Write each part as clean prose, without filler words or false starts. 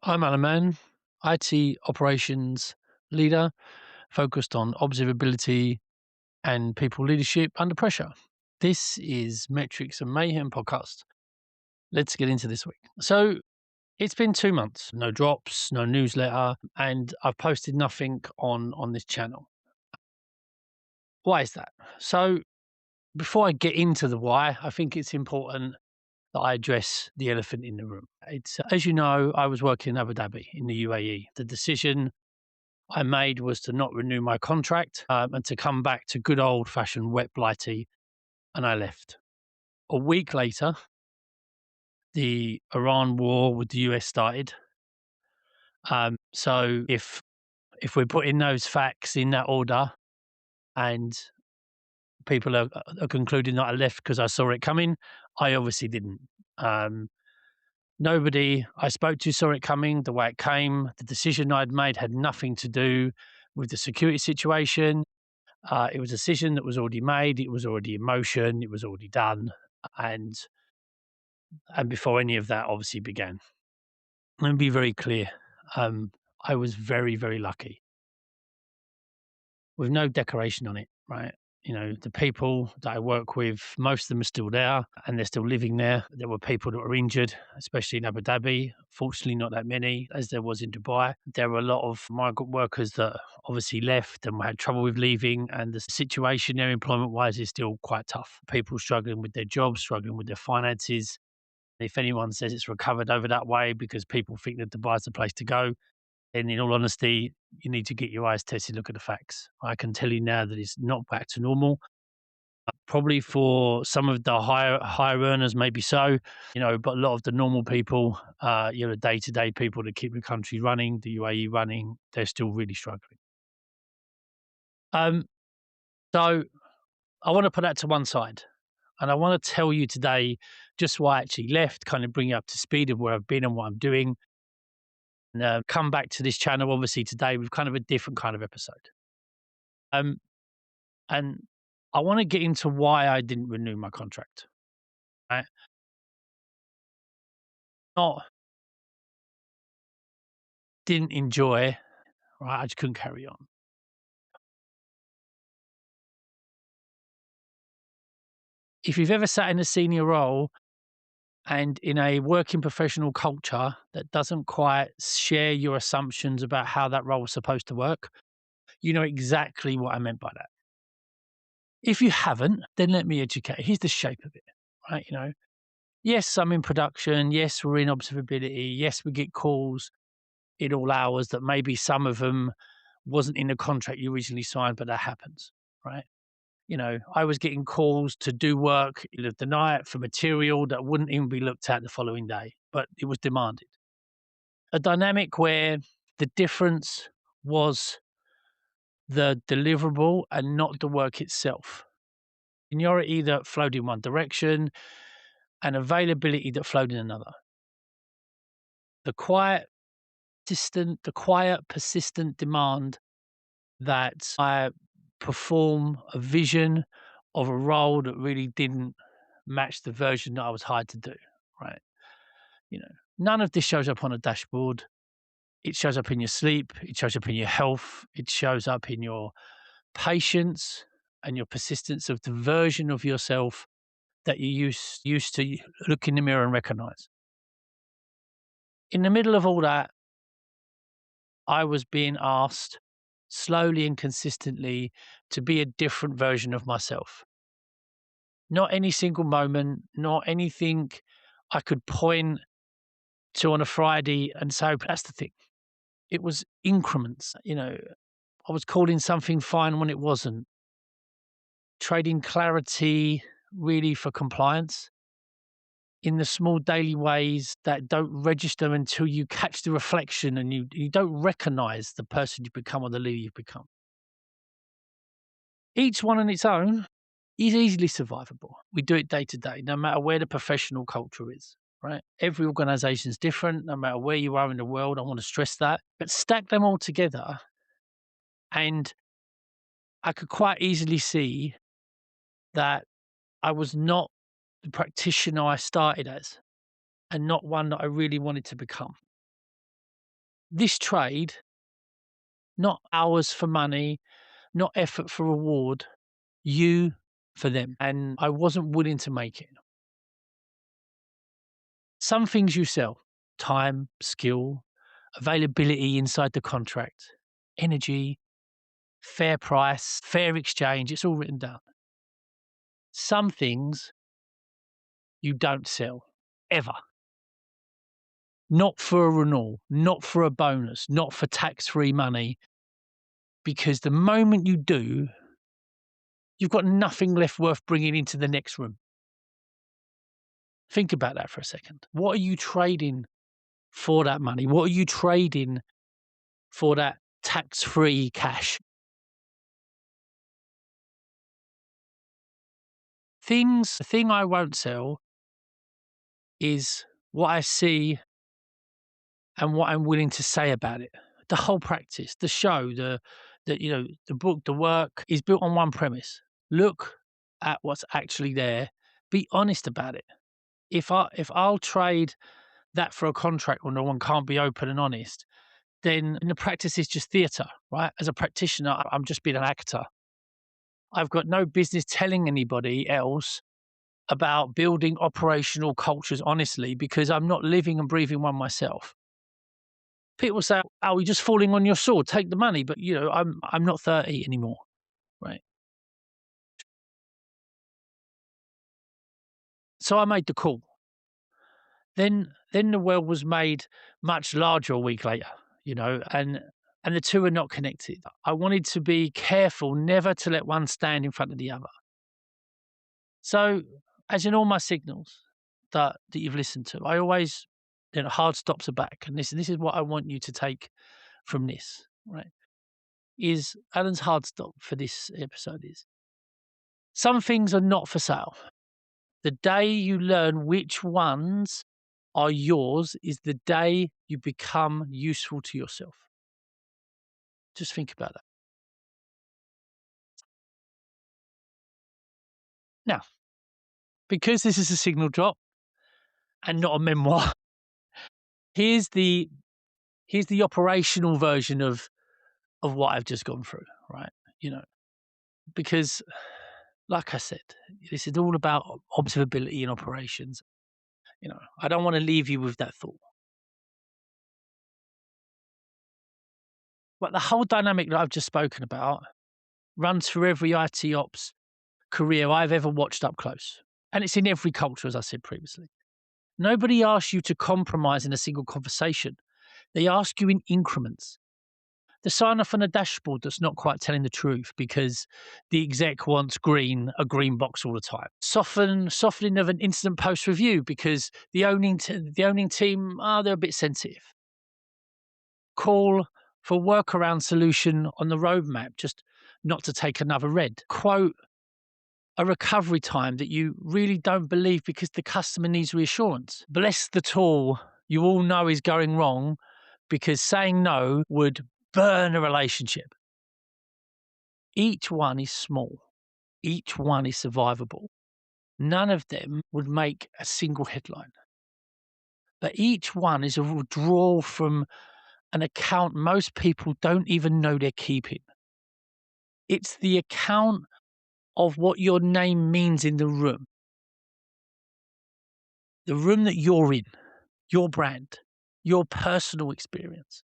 I'm Alan Mann, IT operations leader, focused on observability and people leadership under pressure. This is Metrics and Mayhem podcast. Let's get into this week. So it's been 2 months, no drops, no newsletter, and I've posted nothing on this channel. Why is that? So before I get into the why, I think it's important that I address the elephant in the room. It's, as you know, I was working in Abu Dhabi in the UAE. The decision I made was to not renew my contract and to come back to good old fashioned wet blighty, and I left. A week later, the Iran war with the US started. So if we're putting those facts in that order, and people are concluding that I left because I saw it coming, I obviously didn't. Um, Nobody I spoke to saw it coming the way it came. The decision I'd made had nothing to do with the security situation. It was a decision that was already made. It was already in motion. It was already done, and before any of that obviously began. Let me be very clear. I was very, very lucky with no decoration on it. Right, the people that I work with, most of them are still there, and they're still living there. There were people that were injured, especially in Abu Dhabi. Fortunately, not that many as there was in Dubai. There were a lot of migrant workers that obviously left and had trouble with leaving, and the situation there, employment-wise, is still quite tough. People struggling with their jobs, struggling with their finances. If anyone says it's recovered over that way because people think that Dubai is the place to go, then in all honesty, you need to get your eyes tested, look at the facts. I can tell you now that it's not back to normal. Probably for some of the higher earners, maybe so, but a lot of the normal people, day-to-day people that keep the country running, the UAE running, they're still really struggling. Um, so I want to put that to one side. And I want to tell you today just why I actually left, kind of bring you up to speed of where I've been and what I'm doing. And come back to this channel, obviously, today with kind of a different kind of episode. Um, and I want to get into why I didn't renew my contract. Right? Not didn't enjoy, right? I just couldn't carry on. If you've ever sat in a senior role and in a working professional culture that doesn't quite share your assumptions about how that role is supposed to work, you know exactly what I meant by that. If you haven't, then let me educate. Here's the shape of it, right? Yes, I'm in production. Yes, we're in observability. Yes, we get calls in all hours that maybe some of them wasn't in the contract you originally signed, but that happens, right? I was getting calls to do work in the night for material that wouldn't even be looked at the following day, but it was demanded. A dynamic where the difference was the deliverable and not the work itself. Seniority that flowed in one direction and availability that flowed in another. The quiet, persistent demand that I perform a vision of a role that really didn't match the version that I was hired to do, right? You know, None of this shows up on a dashboard. It shows up in your sleep, it shows up in your health, it shows up in your patience and your persistence of the version of yourself that you used to look in the mirror and recognize. In the middle of all that, I was being asked slowly and consistently to be a different version of myself. Not any single moment, not anything I could point to on a Friday and say, "But that's the thing." It was increments. I was calling something fine when it wasn't. Trading clarity really for compliance in the small daily ways that don't register until you catch the reflection and you don't recognize the person you've become or the leader you've become. Each one on its own is easily survivable. We do it day to day, no matter where the professional culture is, right? Every organization is different, no matter where you are in the world. I want to stress that. But stack them all together, and I could quite easily see that I was not the practitioner I started as, and not one that I really wanted to become. This trade, not hours for money, not effort for reward, you for them. And I wasn't willing to make it. Some things you sell: time, skill, availability inside the contract, energy, fair price, fair exchange. It's all written down. Some things you don't sell ever. Not for a renewal, not for a bonus, not for tax-free money, because the moment you do, you've got nothing left worth bringing into the next room. Think about that for a second. What are you trading for that money? What are you trading for that tax-free cash? The thing I won't sell is what I see and what I'm willing to say about it. The whole practice, the show, the book, the work is built on one premise. Look at what's actually there. Be honest about it. If I'll trade that for a contract when no one can't be open and honest, then the practice is just theatre, right? As a practitioner, I'm just being an actor. I've got no business telling anybody else about building operational cultures honestly, because I'm not living and breathing one myself. People say, "Oh, you're just falling on your sword. Take the money." But I'm not 30 anymore, right? So I made the call. Then the world was made much larger a week later, and the two are not connected. I wanted to be careful never to let one stand in front of the other. So, as in all my signals that you've listened to, I always, hard stops are back, and this is what I want you to take from this, right? Is Alan's hard stop for this episode is some things are not for sale. The day you learn which ones are yours is the day you become useful to yourself. Just think about that. Now, because this is a signal drop and not a memoir, here's the operational version of what I've just gone through, right? Because like I said, this is all about observability and operations. I don't want to leave you with that thought. But the whole dynamic that I've just spoken about runs through every IT ops career I've ever watched up close. And it's in every culture, as I said previously. Nobody asks you to compromise in a single conversation. They ask you in increments. The sign off on a dashboard that's not quite telling the truth because the exec wants a green box all the time. Softening of an incident post review because the owning team, they're a bit sensitive. Call for workaround solution on the roadmap, just not to take another red. Quote a recovery time that you really don't believe because the customer needs reassurance. Bless the tool you all know is going wrong because saying no would burn a relationship. Each one is small. Each one is survivable. None of them would make a single headline. But each one is a withdrawal from an account most people don't even know they're keeping. It's the account of what your name means in the room that you're in, your brand, your personal experience.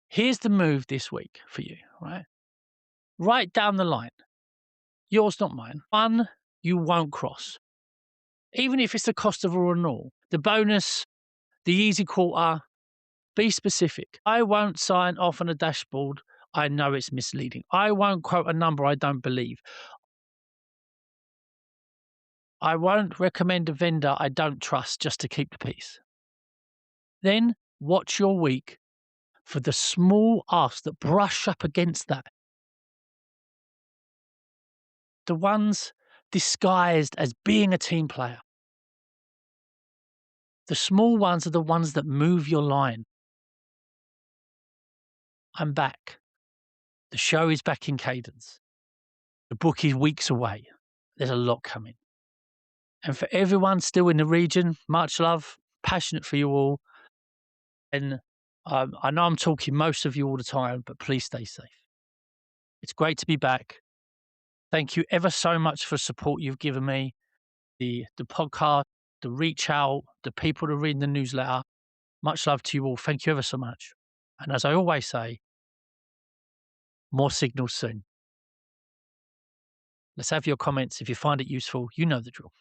Here's the move this week for you, right? Right down the line, yours, not mine. One, you won't cross. Even if it's the cost of a renewal, the bonus, the easy quarter, be specific. I won't sign off on a dashboard I know it's misleading. I won't quote a number I don't believe. I won't recommend a vendor I don't trust just to keep the peace. Then watch your week for the small asks that brush up against that. The ones disguised as being a team player. The small ones are the ones that move your line. I'm back. The show is back in cadence. The book is weeks away. There's a lot coming. And for everyone still in the region, much love, passionate for you all. And I know I'm talking most of you all the time, but please stay safe. It's great to be back. Thank you ever so much for support you've given me, the podcast, the reach out, the people that read the newsletter. Much love to you all. Thank you ever so much. And as I always say, more signals soon. Let's have your comments if you find it useful. You know the drill.